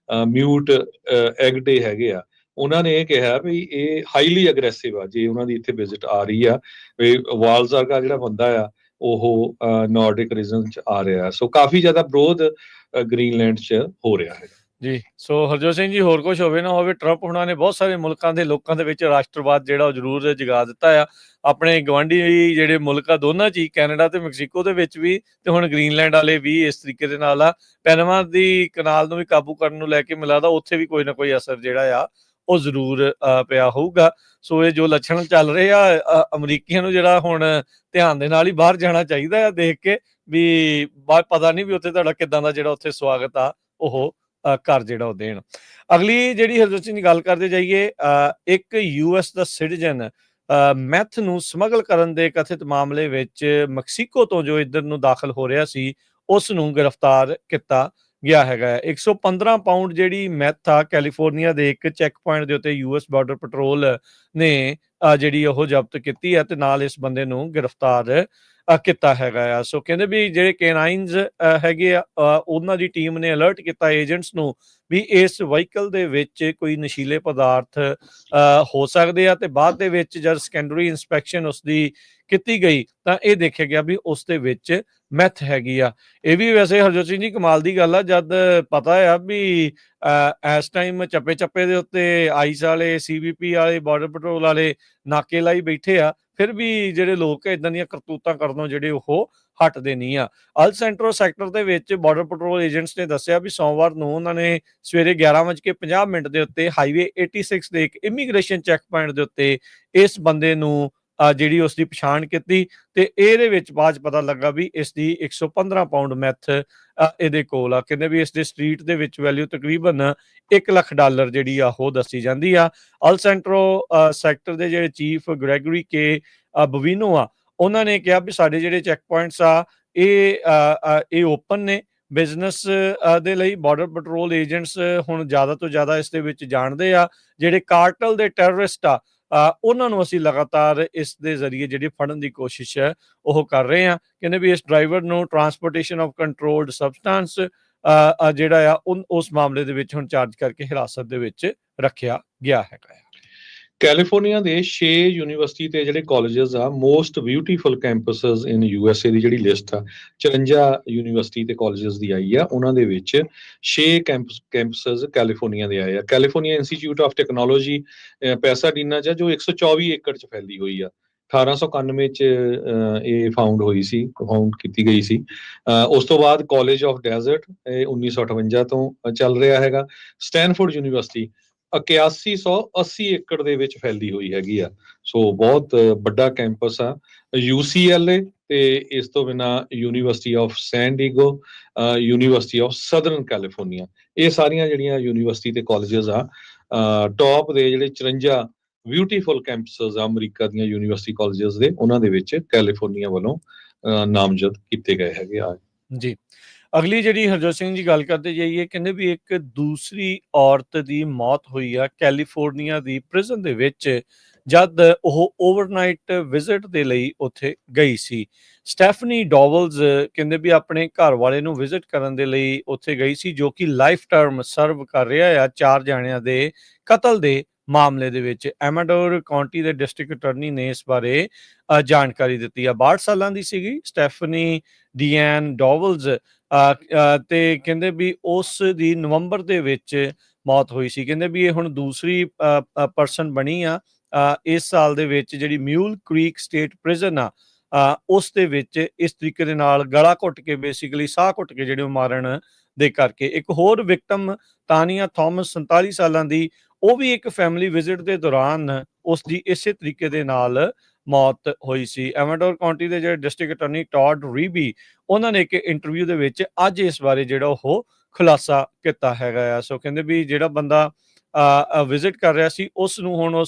ਮਿਊਟ ਐਗਡੇ ਹੈਗੇ ਆ, ਉਹਨਾਂ ਨੇ ਇਹ ਕਿਹਾ ਵੀ ਇਹ ਹਾਈਲੀ ਅਗਰੈਸਿਵ ਆ ਜੇ ਉਹਨਾਂ ਦੀ ਇੱਥੇ ਵਿਜ਼ਿਟ ਆ ਰਹੀ ਆ। ਵੀ ਵਾਲਜ਼ ਵਰਗਾ ਜਿਹੜਾ ਬੰਦਾ ਆ ਉਹ ਨਾਰਡਿਕ ਰੀਜਨ 'ਚ ਆ ਰਿਹਾ। ਸੋ ਕਾਫੀ ਜ਼ਿਆਦਾ ਵਿਰੋਧ ਗ੍ਰੀਨਲੈਂਡ 'ਚ ਹੋ ਰਿਹਾ ਹੈ ਜੀ। ਸੋ ਹਰਜੋਤ ਸਿੰਘ ਜੀ, ਹੋਰ ਕੁਝ ਹੋਵੇ ਨਾ ਹੋਵੇ, ਟਰੰਪ ਹੁਣਾਂ ਨੇ ਬਹੁਤ ਸਾਰੇ ਮੁਲਕਾਂ ਦੇ ਲੋਕਾਂ ਦੇ ਵਿੱਚ ਰਾਸ਼ਟਰਵਾਦ ਜਿਹੜਾ ਉਹ ਜ਼ਰੂਰ ਜਗਾ ਦਿੱਤਾ ਆ। ਆਪਣੇ ਗਵਾਂਢੀ ਜਿਹੜੇ ਮੁਲਕ ਆ ਦੋਨਾਂ 'ਚ ਹੀ, ਕੈਨੇਡਾ ਤੇ ਮੈਕਸੀਕੋ ਦੇ ਵਿੱਚ ਵੀ, ਤੇ ਹੁਣ ਗ੍ਰੀਨਲੈਂਡ ਵਾਲੇ ਵੀ ਇਸ ਤਰੀਕੇ ਦੇ ਨਾਲ ਆ। ਪੈਨਾਮਾ ਦੀ ਕਨਾਲ ਨੂੰ ਵੀ ਕਾਬੂ ਕਰਨ ਨੂੰ ਲੈ ਕੇ ਮੈਨੂੰ ਲੱਗਦਾ ਉੱਥੇ ਵੀ ਕੋਈ ਨਾ ਕੋਈ ਅਸਰ ਜਿਹੜਾ ਆ ਉਹ ਜ਼ਰੂਰ ਪਿਆ ਹੋਊਗਾ। ਸੋ ਇਹ ਜੋ ਲੱਛਣ ਚੱਲ ਰਹੇ ਆ, ਅਮਰੀਕੀਆਂ ਨੂੰ ਜਿਹੜਾ ਹੁਣ ਧਿਆਨ ਦੇ ਨਾਲ ਹੀ ਬਾਹਰ ਜਾਣਾ ਚਾਹੀਦਾ ਆ, ਦੇਖ ਕੇ ਵੀ ਪਤਾ ਨਹੀਂ ਵੀ ਉੱਥੇ ਤੁਹਾਡਾ ਕਿੱਦਾਂ ਦਾ ਜਿਹੜਾ ਉੱਥੇ ਸਵਾਗਤ ਆ ਉਹ ਘਰ ਜਿਹੜਾ ਉਹ ਦੇਣ। ਅਗਲੀ ਜਿਹੜੀ ਹਰਜੋਤ ਸਿੰਘ ਦੀ ਗੱਲ ਕਰਦੇ ਜਾਈਏ, ਇੱਕ US ਦਾ ਸਿਟੀਜ਼ਨ ਮੈਥ ਨੂੰ ਸਮਗਲ ਕਰਨ ਦੇ ਕਥਿਤ ਮਾਮਲੇ ਵਿੱਚ ਮੈਕਸੀਕੋ ਤੋਂ ਜੋ ਇੱਧਰ ਨੂੰ ਦਾਖਲ ਹੋ ਰਿਹਾ ਸੀ, ਉਸ ਨੂੰ ਗ੍ਰਿਫਤਾਰ ਕੀਤਾ ਗਿਆ ਹੈਗਾ। 115 ਪਾਊਂਡ ਜਿਹੜੀ ਮੈਥ ਆ ਕੈਲੀਫੋਰਨੀਆ ਦੇ ਇੱਕ ਚੈੱਕ ਪੁਆਇੰਟ ਦੇ ਉੱਤੇ US ਬਾਰਡਰ ਪੈਟਰੋਲ ਨੇ ਜਿਹੜੀ ਉਹ ਜ਼ਬਤ ਕੀਤੀ ਹੈ ਤੇ ਨਾਲ ਇਸ ਬੰਦੇ ਨੂੰ ਗ੍ਰਿਫਤਾਰ ਕੀਤਾ ਹੈਗਾ ਆ। ਸੋ ਕਹਿੰਦੇ ਵੀ ਜਿਹੜੇ ਕੈਨਾਈਨਸ ਹੈਗੇ ਆ, ਉਹਨਾਂ ਦੀ ਟੀਮ ਨੇ ਅਲਰਟ ਕੀਤਾ ਏਜੰਟਸ ਨੂੰ ਵੀ ਇਸ ਵਹੀਕਲ ਦੇ ਵਿੱਚ ਕੋਈ ਨਸ਼ੀਲੇ ਪਦਾਰਥ ਹੋ ਸਕਦੇ ਆ, ਤੇ ਬਾਅਦ ਦੇ ਵਿੱਚ ਜਦ ਸੈਕੰਡਰੀ ਇੰਸਪੈਕਸ਼ਨ ਉਸਦੀ ਕੀਤੀ ਗਈ ਤਾਂ ਇਹ ਦੇਖਿਆ ਗਿਆ ਵੀ ਉਸ ਦੇ ਵਿੱਚ ਮੈਥ ਹੈਗੀ ਆ। ਇਹ ਵੀ ਵੈਸੇ ਹਰਜੋਤ ਸਿੰਘ ਜੀ ਕਮਾਲ ਦੀ ਗੱਲ ਆ, ਜਦ ਪਤਾ ਆ ਵੀ ਇਸ ਟਾਈਮ ਚੱਪੇ ਦੇ ਉੱਤੇ ਆਈਸ ਵਾਲੇ, CBP ਵਾਲੇ, ਬਾਰਡਰ ਪੈਟਰੋਲ ਵਾਲੇ ਨਾਕੇ ਲਾਈ ਬੈਠੇ ਆ, ਫਿਰ ਵੀ ਜਿਹੜੇ ਲੋਕ ਇਦਾਂ ਦੀਆਂ ਕਰਤੂਤਾਂ ਕਰਨੋਂ ਜਿਹੜੇ ਉਹ ਹਟਦੇ ਨਹੀਂ ਆ। ਅਲ ਸੈਂਟਰੋ ਸੈਕਟਰ ਦੇ ਵਿੱਚ ਬਾਰਡਰ ਪੈਟਰੋਲ ਏਜੰਟਸ ਨੇ ਦੱਸਿਆ ਵੀ ਸੋਮਵਾਰ ਨੂੰ ਉਹਨਾਂ ਨੇ ਸਵੇਰੇ 11:50 ਦੇ ਉੱਤੇ ਹਾਈਵੇ 86 ਦੇ ਇੱਕ ਇਮੀਗ੍ਰੇਸ਼ਨ ਚੈੱਕ ਪੁਆਇੰਟ ਦੇ ਉੱਤੇ ਇਸ ਬੰਦੇ ਨੂੰ ਜਿਹੜੀ ਉਸ ਦੀ ਪਛਾਣ ਕੀਤੀ ਤੇ ਇਹਦੇ ਵਿੱਚ ਬਾਅਦ 'ਚ ਪਤਾ ਲੱਗਾ ਵੀ ਇਸ ਦੀ 115 ਪਾਉਂਡ ਮੈਥ ਇਹਦੇ ਕੋਲ ਆ। ਕਹਿੰਦੇ ਵੀ ਇਸ ਦੇ ਸਟਰੀਟ ਦੇ ਵਿੱਚ ਵੈਲਿਊ ਤਕਰੀਬਨ $1 ਲੱਖ ਜਿਹੜੀ ਆ ਉਹ ਦੱਸੀ ਜਾਂਦੀ ਆ। ਅਲ ਸੈਂਟਰੋ ਸੈਕਟਰ ਦੇ ਜਿਹੜੇ ਚੀਫ ਗ੍ਰੈਗਰੀ ਕੇ ਬਵੀਨੋ ਆ, ਉਹਨਾਂ ਨੇ ਕਿਹਾ ਵੀ ਸਾਡੇ ਜਿਹੜੇ ਚੈੱਕ ਪੁਆਇੰਟਸ ਆ ਇਹ ਓਪਨ ਨੇ ਬਿਜ਼ਨਸ ਦੇ ਲਈ। ਬਾਰਡਰ ਪੈਟਰੋਲ ਏਜੰਟਸ ਹੁਣ ਜ਼ਿਆਦਾ ਤੋਂ ਜ਼ਿਆਦਾ ਇਸ ਦੇ ਵਿੱਚ ਜਾਣਦੇ ਆ। ਜਿਹੜੇ ਕਾਰਟਲ ਦੇ ਟੈਰਰਿਸਟ ਆ ਉਹਨਾਂ ਨੂੰ ਅਸੀਂ ਲਗਾਤਾਰ ਇਸ ਦੇ ਜ਼ਰੀਏ ਜਿਹੜੀ ਫੜਨ ਦੀ ਕੋਸ਼ਿਸ਼ ਹੈ ਉਹ ਕਰ ਰਹੇ ਹਾਂ। ਕਹਿੰਦੇ ਵੀ ਇਸ ਡਰਾਈਵਰ ਨੂੰ ਟਰਾਂਸਪੋਰਟੇਸ਼ਨ ਆਫ ਕੰਟਰੋਲਡ ਸਬਸਟੈਂਸ ਜਿਹੜਾ ਆ ਉਸ ਮਾਮਲੇ ਦੇ ਵਿੱਚ ਹੁਣ ਚਾਰਜ ਕਰਕੇ ਹਿਰਾਸਤ ਦੇ ਵਿੱਚ ਰੱਖਿਆ ਗਿਆ ਹੈਗਾ। ਕੈਲੀਫੋਰਨੀਆ ਦੇ 6 ਯੂਨੀਵਰਸਿਟੀ ਤੇ ਜਿਹੜੇ ਕਾਲਜਸ ਆ ਮੋਸਟ ਬਿਊਟੀਫੁਲ ਕੈਂਪਸਸ ਇਨ ਯੂਐਸਏ ਦੀ ਜਿਹੜੀ ਲਿਸਟ ਆ 54 ਯੂਨੀਵਰਸਿਟੀ ਤੇ ਕਾਲਜਸ ਦੀ ਆਈ ਆ। ਉਹਨਾਂ ਦੇ ਵਿੱਚ 6 ਕੈਂਪਸਸ ਕੈਲੀਫੋਰਨੀਆ ਦੇ ਆਏ ਆ। ਕੈਲੀਫੋਰਨੀਆ ਇੰਸਟੀਚਿਊਟ ਆਫ ਟੈਕਨੋਲੋਜੀ ਪੈਸਾਡੀਨਾ ਚ ਜੋ 124 ਏਕੜ ਚ ਫੈਲੀ ਹੋਈ ਆ। 1891 ਚ ਇਹ ਫਾਊਂਡ ਕੀਤੀ ਗਈ ਸੀ। ਉਸ ਤੋਂ ਬਾਅਦ ਕਾਲਜ ਆਫ ਡੈਜ਼ਰਟ 1958 ਤੋਂ ਚੱਲ ਰਿਹਾ ਹੈਗਾ। ਸਟੈਨਫੋਰਡ ਯੂਨੀਵਰਸਿਟੀ 8180 ਏਕੜ ਦੇ ਵਿੱਚ ਫੈਲੀ ਹੋਈ ਹੈਗੀ ਆ। ਸੋ ਬਹੁਤ ਵੱਡਾ ਕੈਂਪਸ ਆ। UCLA ਤੇ ਇਸ ਤੋਂ ਬਿਨਾਂ university of San Diego, university of Southern California, ਇਹ ਸਾਰੀਆਂ ਜਿਹੜੀਆਂ ਯੂਨੀਵਰਸਿਟੀ ਤੇ ਕਾਲਜਸ ਆ ਟੌਪ ਦੇ ਜਿਹੜੇ 54 ਬਿਊਟੀਫੁਲ ਕੈਂਪਸਸ ਆ ਅਮਰੀਕਾ ਦੀਆਂ ਯੂਨੀਵਰਸਿਟੀ ਕਾਲਜਸ ਦੇ, ਉਹਨਾਂ ਦੇ ਵਿੱਚ ਕੈਲੀਫੋਰਨੀਆ ਵੱਲੋਂ ਨਾਮਜ਼ਦ ਕੀਤੇ ਗਏ ਹੈਗੇ ਆ ਜੀ। ਅਗਲੀ ਜਿਹੜੀ ਹਰਜੋਤ ਸਿੰਘ ਜੀ ਗੱਲ ਕਰਦੇ ਜਾਈਏ, ਕਹਿੰਦੇ ਵੀ ਇੱਕ ਦੂਸਰੀ ਔਰਤ ਦੀ ਮੌਤ ਹੋਈ ਆ ਕੈਲੀਫੋਰਨੀਆ ਦੀ ਪ੍ਰਿਜ਼ਨ ਦੇ ਵਿੱਚ ਜਦ ਉਹ ਓਵਰਨਾਈਟ ਵਿਜ਼ਿਟ ਦੇ ਲਈ ਉੱਥੇ ਗਈ ਸੀ। ਸਟੈਫਨੀ ਡੋਵਲਜ਼ ਕਹਿੰਦੇ ਵੀ ਆਪਣੇ ਘਰ ਵਾਲੇ ਨੂੰ ਵਿਜ਼ਿਟ ਕਰਨ ਦੇ ਲਈ ਉੱਥੇ ਗਈ ਸੀ, ਜੋ ਕਿ ਲਾਈਫ ਟਰਮ ਸਰਵ ਕਰ ਰਿਹਾ ਆ 4 ਜਣਿਆਂ ਦੇ ਕਤਲ ਦੇ ਮਾਮਲੇ ਦੇ ਵਿੱਚ। ਐਮਾਡੋਰ ਕਾਉਂਟੀ ਦੇ ਡਿਸਟ੍ਰਿਕਟ ਅਟਾਰਨੀ ਨੇ ਇਸ ਬਾਰੇ ਜਾਣਕਾਰੀ ਦਿੱਤੀ ਆ। 62 ਸਾਲਾਂ ਦੀ ਸੀਗੀ ਸਟੈਫਨੀ ਡੀਐਨ ਡੋਵਲਜ਼ ਤੇ ਕਹਿੰਦੇ ਵੀ ਉਸ ਦੀ ਨਵੰਬਰ ਦੇ ਵਿੱਚ ਮੌਤ ਹੋਈ ਸੀ। ਕਹਿੰਦੇ ਵੀ ਇਹ ਹੁਣ ਦੂਸਰੀ ਪਰਸਨ ਬਣੀ ਆ ਇਸ ਸਾਲ ਦੇ ਵਿੱਚ ਜਿਹੜੀ ਮਿਊਲ ਕ੍ਰੀਕ ਸਟੇਟ ਪ੍ਰਿਜ਼ਨ ਆ ਉਸ ਦੇ ਵਿੱਚ ਇਸ ਤਰੀਕੇ ਦੇ ਨਾਲ ਗਲਾ ਘੁੱਟ ਕੇ ਬੇਸਿਕਲੀ ਸਾਹ ਘੁੱਟ ਕੇ ਜਿਹੜੇ ਮਾਰਨ ਦੇ ਕਰਕੇ। ਇੱਕ ਹੋਰ ਵਿਕਟਮ ਤਾਨੀਆ ਥਾਮਸ 47 ਸਾਲਾਂ ਦੀ, ਉਹ ਵੀ ਇੱਕ ਫੈਮਿਲੀ ਵਿਜ਼ਿਟ ਦੇ ਦੌਰਾਨ ਉਸ ਦੀ ਇਸੇ ਤਰੀਕੇ ਦੇ ਨਾਲ ਮੌਤ ਹੋਈ ਸੀ। ਐਮਾਡੋਰ ਕਾਉਂਟੀ ਦੇ ਜਿਹੜੇ ਡਿਸਟ੍ਰਿਕਟ ਅਟਾਰਨੀ ਟੌਡ ਰੀਬੀ, ਉਹਨਾਂ ਨੇ ਇੱਕ ਇੰਟਰਵਿਊ ਦੇ ਵਿੱਚ ਅੱਜ ਇਸ ਬਾਰੇ ਜਿਹੜਾ ਉਹ ਖੁਲਾਸਾ ਕੀਤਾ ਹੈਗਾ ਆ। ਸੋ ਕਹਿੰਦੇ ਵੀ ਜਿਹੜਾ ਬੰਦਾ ਵਿਜ਼ਿਟ ਕਰ ਰਿਹਾ ਸੀ ਉਸ ਨੂੰ ਹੁਣ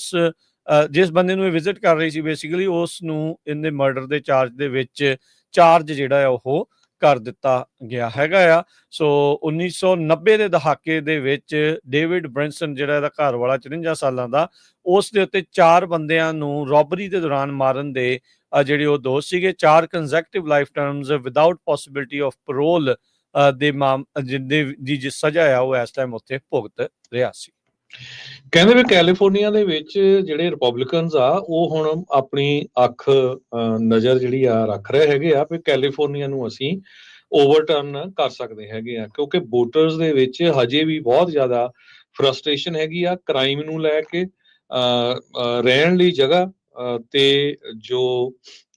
ਜਿਸ ਬੰਦੇ ਨੂੰ ਇਹ ਵਿਜ਼ਿਟ ਕਰ ਰਹੀ ਸੀ ਬੇਸਿਕਲੀ ਉਸ ਨੂੰ ਇਹਦੇ ਮਰਡਰ ਦੇ ਚਾਰਜ ਦੇ ਵਿੱਚ ਚਾਰਜ ਜਿਹੜਾ ਆ ਉਹ ਕਰ ਦਿੱਤਾ ਗਿਆ ਹੈਗਾ ਆ। ਸੋ 1990 ਦੇ ਦਹਾਕੇ ਦੇ ਵਿੱਚ ਡੇਵਿਡ ਬ੍ਰਿੰਸਨ ਜਿਹੜਾ ਇਹਦਾ ਘਰ ਵਾਲਾ 54 ਸਾਲਾਂ ਦਾ, ਉਸ ਦੇ ਉੱਤੇ 4 ਬੰਦਿਆਂ ਨੂੰ ਰੋਬਰੀ ਦੇ ਦੌਰਾਨ ਮਾਰਨ ਦੇ ਜਿਹੜੇ ਉਹ ਦੋਸ਼ ਸੀਗੇ। 4 consecutive life terms without possibility of parole ਦੀ ਸਜ਼ਾ ਆ ਉਹ ਇਸ ਟਾਈਮ ਉੱਥੇ ਭੁਗਤ ਰਿਹਾ ਸੀ। ਕਹਿੰਦੇ ਵੀ ਕੈਲੀਫੋਰਨੀਆ ਦੇ ਵਿੱਚ ਜਿਹੜੇ ਰਿਪਬਲਿਕਨਸ ਆ ਉਹ ਹੁਣ ਆਪਣੀ ਅੱਖ ਨਜ਼ਰ ਜਿਹੜੀ ਆ ਰੱਖ ਰਹੇ ਹੈਗੇ ਆ ਵੀ ਕੈਲੀਫੋਰਨੀਆ ਨੂੰ ਅਸੀਂ ਓਵਰਟਰਨ ਕਰ ਸਕਦੇ ਹੈਗੇ ਆ, ਕਿਉਂਕਿ ਵੋਟਰਸ ਦੇ ਵਿੱਚ ਹਜੇ ਵੀ ਬਹੁਤ ਜ਼ਿਆਦਾ ਫਰਸਟ੍ਰੇਸ਼ਨ ਹੈਗੀ ਆ ਕ੍ਰਾਈਮ ਨੂੰ ਲੈ ਕੇ, ਰਹਿਣ ਲਈ ਜਗ੍ਹਾ ਤੇ ਜੋ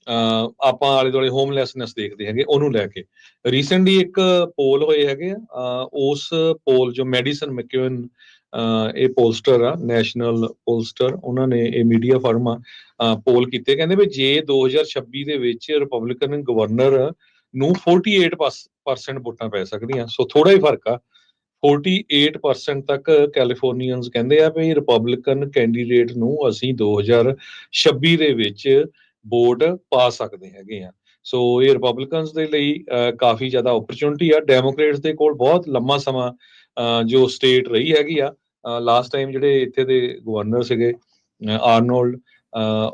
ਆਪਾਂ ਆਲੇ ਦੁਆਲੇ ਹੋਮਲੈਸਨੈਸ ਦੇਖਦੇ ਹੈਗੇ ਉਹਨੂੰ ਲੈ ਕੇ। ਰੀਸੈਂਟਲੀ ਇੱਕ ਪੋਲ ਹੋਏ ਹੈਗੇ ਆ, ਉਸ ਪੋਲ ਜੋ ਮੈਡੀਸਨ ਮੈਕਿਊਨ ਇਹ ਪੋਲਸਟਰ ਆ, ਨੈਸ਼ਨਲ ਪੋਲਸਟਰ, ਉਹਨਾਂ ਨੇ ਇਹ ਮੀਡੀਆ ਫਰਮ ਆ ਪੋਲ ਕੀਤੇ। ਕਹਿੰਦੇ ਵੀ ਜੇ 2026 ਦੇ ਵਿੱਚ ਰਿਪਬਲਿਕਨ ਗਵਰਨਰ ਨੂੰ 48% ਵੋਟਾਂ ਪੈ ਸਕਦੀਆਂ, ਸੋ ਥੋੜਾ ਹੀ ਫਰਕ ਆ। 48% ਤੱਕ ਕੈਲੀਫੋਰਨੀਅਨਸ ਕਹਿੰਦੇ ਆ ਵੀ ਰਿਪਬਲਿਕਨ ਕੈਂਡੀਡੇਟ ਨੂੰ ਅਸੀਂ 2026 ਦੇ ਵਿੱਚ ਵੋਟ ਪਾ ਸਕਦੇ ਹੈਗੇ ਆ। ਸੋ ਇਹ ਰਿਪਬਲਿਕਨਸ ਦੇ ਲਈ ਕਾਫੀ ਜ਼ਿਆਦਾ ਓਪਰਚੁਨਿਟੀ ਆ। ਡੈਮੋਕ੍ਰੇਟਸ ਦੇ ਕੋਲ ਬਹੁਤ ਲੰਮਾ ਸਮਾਂ ਜੋ ਸਟੇਟ ਰਹੀ ਹੈਗੀ ਆ, ਲਾਸਟ ਟਾਈਮ ਜਿਹੜੇ ਇੱਥੇ ਦੇ ਗਵਰਨਰ ਸੀਗੇ ਆਰਨੋਲਡ,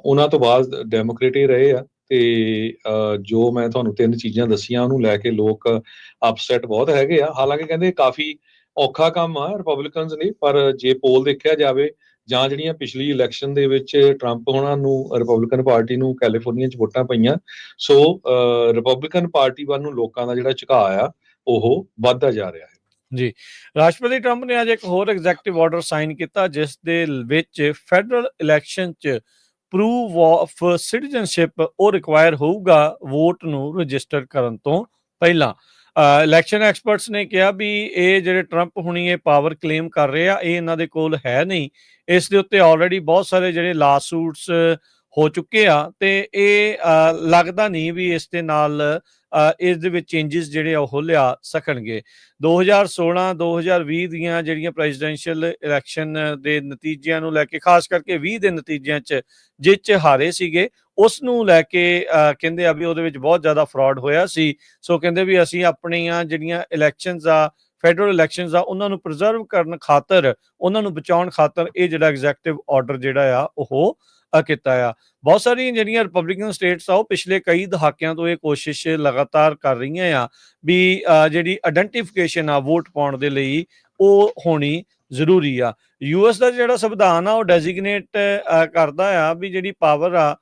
ਉਹਨਾਂ ਤੋਂ ਬਾਅਦ ਡੈਮੋਕ੍ਰੇਟ ਹੀ ਰਹੇ ਆ। ਤੇ ਜੋ ਮੈਂ ਤੁਹਾਨੂੰ 3 ਚੀਜ਼ਾਂ ਦੱਸੀਆਂ ਉਹਨੂੰ ਲੈ ਕੇ ਲੋਕ ਅਪਸੈਟ ਬਹੁਤ ਹੈਗੇ ਆ। ਹਾਲਾਂਕਿ ਕਹਿੰਦੇ ਕਾਫੀ ਔਖਾ ਕੰਮ ਆ ਰਿਪਬਲਿਕਨਸ ਲਈ, ਪਰ ਜੇ ਪੋਲ ਦੇਖਿਆ ਜਾਵੇ ਜਾਂ ਜਿਹੜੀਆਂ ਪਿਛਲੀ ਇਲੈਕਸ਼ਨ ਦੇ ਵਿੱਚ ਟਰੰਪ ਹੋਣਾ ਨੂੰ ਰਿਪਬਲਿਕਨ ਪਾਰਟੀ ਨੂੰ ਕੈਲੀਫੋਰਨੀਆ 'ਚ ਵੋਟਾਂ ਪਈਆਂ, ਸੋ ਰਿਪਬਲਿਕਨ ਪਾਰਟੀ ਵੱਲ ਨੂੰ ਲੋਕਾਂ ਦਾ ਜਿਹੜਾ ਝੁਕਾਅ ਆ ਉਹ ਵੱਧਦਾ ਜਾ ਰਿਹਾ ਹੈ ਜੀ। ਰਾਸ਼ਟਰਪਤੀ ਟਰੰਪ ਨੇ ਅੱਜ ਇੱਕ ਹੋਰ ਐਗਜ਼ੈਕਟਿਵ ਆਰਡਰ ਸਾਈਨ ਕੀਤਾ ਜਿਸ ਦੇ ਵਿੱਚ ਫੈਡਰਲ ਇਲੈਕਸ਼ਨ 'ਚ ਪ੍ਰੂਵ ਆਫ ਸਿਟੀਜ਼ਨਸ਼ਿਪ ਉਹ ਰਿਕਵਾਇਰ ਹੋਊਗਾ ਵੋਟ ਨੂੰ ਰਜਿਸਟਰ ਕਰਨ ਤੋਂ ਪਹਿਲਾਂ। ਇਲੈਕਸ਼ਨ ਐਕਸਪਰਟਸ ਨੇ ਕਿਹਾ ਵੀ ਇਹ ਜਿਹੜੇ ਟਰੰਪ ਹੁਣੀ ਇਹ ਪਾਵਰ ਕਲੇਮ ਕਰ ਰਹੇ ਆ ਇਹ ਇਹਨਾਂ ਦੇ ਕੋਲ ਹੈ ਨਹੀਂ। ਇਸ ਦੇ ਉੱਤੇ ਆਲਰੇਡੀ ਬਹੁਤ ਸਾਰੇ ਜਿਹੜੇ ਲਾਸੂਟਸ ਹੋ ਚੁੱਕੇ ਆ ਤੇ ਇਹ ਲੱਗਦਾ ਨਹੀਂ ਵੀ ਇਸ ਦੇ ਨਾਲ ਇਸ ਦੇ ਵਿੱਚ ਚੇਂਜਸ ਜਿਹੜੇ ਆ ਉਹ ਲਿਆ ਸਕਣਗੇ। 2016-2020 ਦੀਆਂ ਜਿਹੜੀਆਂ ਪ੍ਰੈਜ਼ੀਡੈਂਸ਼ੀਅਲ ਇਲੈਕਸ਼ਨ ਦੇ ਨਤੀਜਿਆਂ ਨੂੰ ਲੈ ਕੇ, ਖਾਸ ਕਰਕੇ 20 ਦੇ ਨਤੀਜਿਆਂ 'ਚ ਜਿਸ 'ਚ ਹਾਰੇ ਸੀਗੇ, ਉਸ ਨੂੰ ਲੈ ਕੇ ਕਹਿੰਦੇ ਆ ਵੀ ਉਹਦੇ ਵਿੱਚ ਬਹੁਤ ਜ਼ਿਆਦਾ ਫਰਾਡ ਹੋਇਆ ਸੀ। ਸੋ ਕਹਿੰਦੇ ਵੀ ਅਸੀਂ ਆਪਣੀਆਂ ਜਿਹੜੀਆਂ ਇਲੈਕਸ਼ਨਸ ਆ, ਫੈਡਰਲ ਇਲੈਕਸ਼ਨਸ ਆ, ਉਹਨਾਂ ਨੂੰ ਪ੍ਰੀਜ਼ਰਵ ਕਰਨ ਖਾਤਰ, ਉਹਨਾਂ ਨੂੰ ਬਚਾਉਣ ਖਾਤਰ ਇਹ ਜਿਹੜਾ ਐਗਜ਼ੈਕਟਿਵ ਆਰਡਰ ਜਿਹੜਾ ਆ ਉਹ ਕੀਤਾ ਆ। ਬਹੁਤ ਸਾਰੀਆਂ ਜਿਹੜੀਆਂ ਰਿਪਬਲਿਕਨ ਸਟੇਟਸ ਆ ਉਹ ਪਿਛਲੇ ਕਈ ਦਹਾਕਿਆਂ ਤੋਂ ਇਹ ਕੋਸ਼ਿਸ਼ ਲਗਾਤਾਰ ਕਰ ਰਹੀਆਂ ਆ ਵੀ ਜਿਹੜੀ ਆਇਡੈਂਟੀਫਿਕੇਸ਼ਨ ਆ ਵੋਟ ਪਾਉਣ ਦੇ ਲਈ ਉਹ ਹੋਣੀ ਜ਼ਰੂਰੀ ਆ। ਯੂਐਸ ਦਾ ਜਿਹੜਾ ਸੰਵਿਧਾਨ ਆ ਉਹ ਡੈਜ਼ਿਗਨੇਟ ਕਰਦਾ ਆ ਵੀ ਜਿਹੜੀ ਪਾਵਰ ਆ